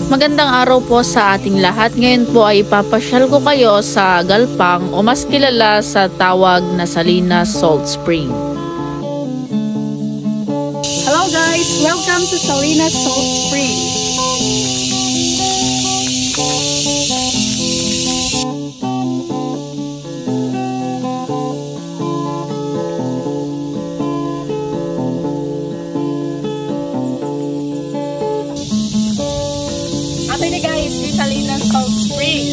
Magandang araw po sa ating lahat. Ngayon po ay ipapasyal ko kayo sa Galpang o mas kilala sa tawag na Salinas Salt Spring. Hello guys! Welcome to Salinas Salt Spring. Ito na guys, di Salinas Salt Spring.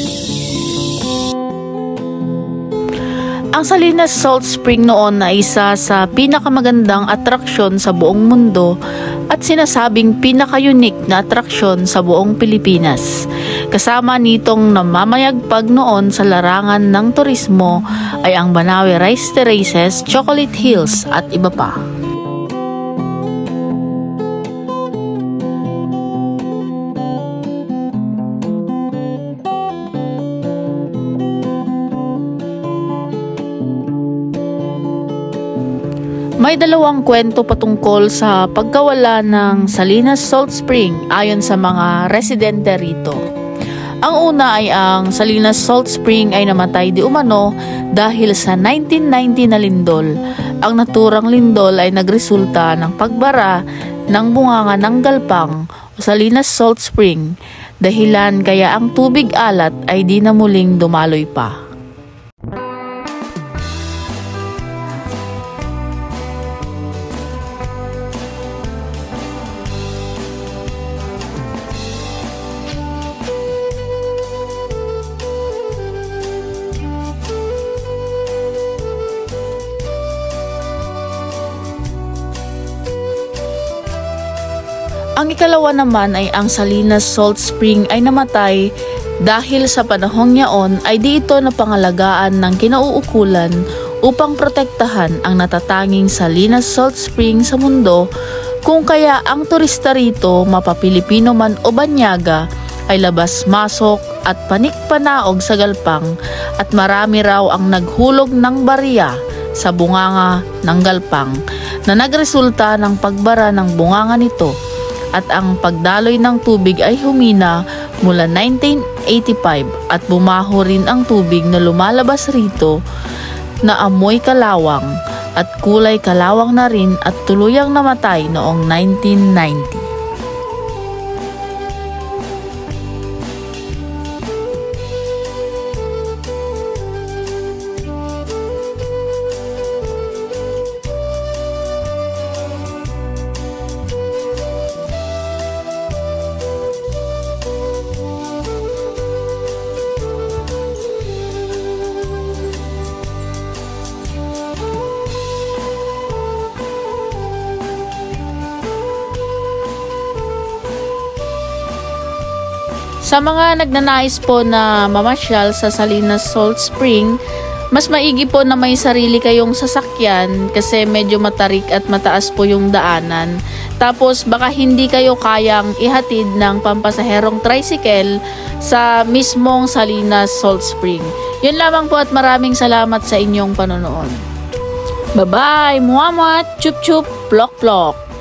Ang Salinas Salt Spring noon ay isa sa pinakamagandang atraksyon sa buong mundo at sinasabing pinaka-unique na atraksyon sa buong Pilipinas. Kasama nitong namamayagpag noon sa larangan ng turismo ay ang Banawe Rice Terraces, Chocolate Hills at iba pa. May dalawang kwento patungkol sa pagkawala ng Salinas Salt Spring ayon sa mga residente rito. Ang una ay ang Salinas Salt Spring ay namatay di umano dahil sa 1990 na lindol. Ang naturang lindol ay nagresulta ng pagbara ng bunganga ng Galpang o Salinas Salt Spring, dahilan kaya ang tubig alat ay di na muling dumaloy pa. Ang ikalawa naman ay ang Salinas Salt Spring ay namatay dahil sa panahong yaon ay di ito napangalagaan ng kinauukulan upang protektahan ang natatanging Salinas Salt Spring sa mundo, kung kaya ang turista rito, mapa-Pilipino man o banyaga, ay labas-masok at panik-panaog sa Galpang at marami raw ang naghulog ng barya sa bunganga ng Galpang na nagresulta ng pagbara ng bunganga nito. At ang pagdaloy ng tubig ay humina mula 1985 at bumaho rin ang tubig na lumalabas rito na amoy kalawang at kulay kalawang na rin at tuluyang namatay noong 1990. Sa mga nagnanais po na mamasyal sa Salinas Salt Spring, mas maigi po na may sarili kayong sasakyan kasi medyo matarik at mataas po yung daanan. Tapos baka hindi kayo kayang ihatid ng pampasaherong tricycle sa mismong Salinas Salt Spring. Yun lamang po at maraming salamat sa inyong panonood. Bye-bye! Muamat! Chup-chup! Plok-plok!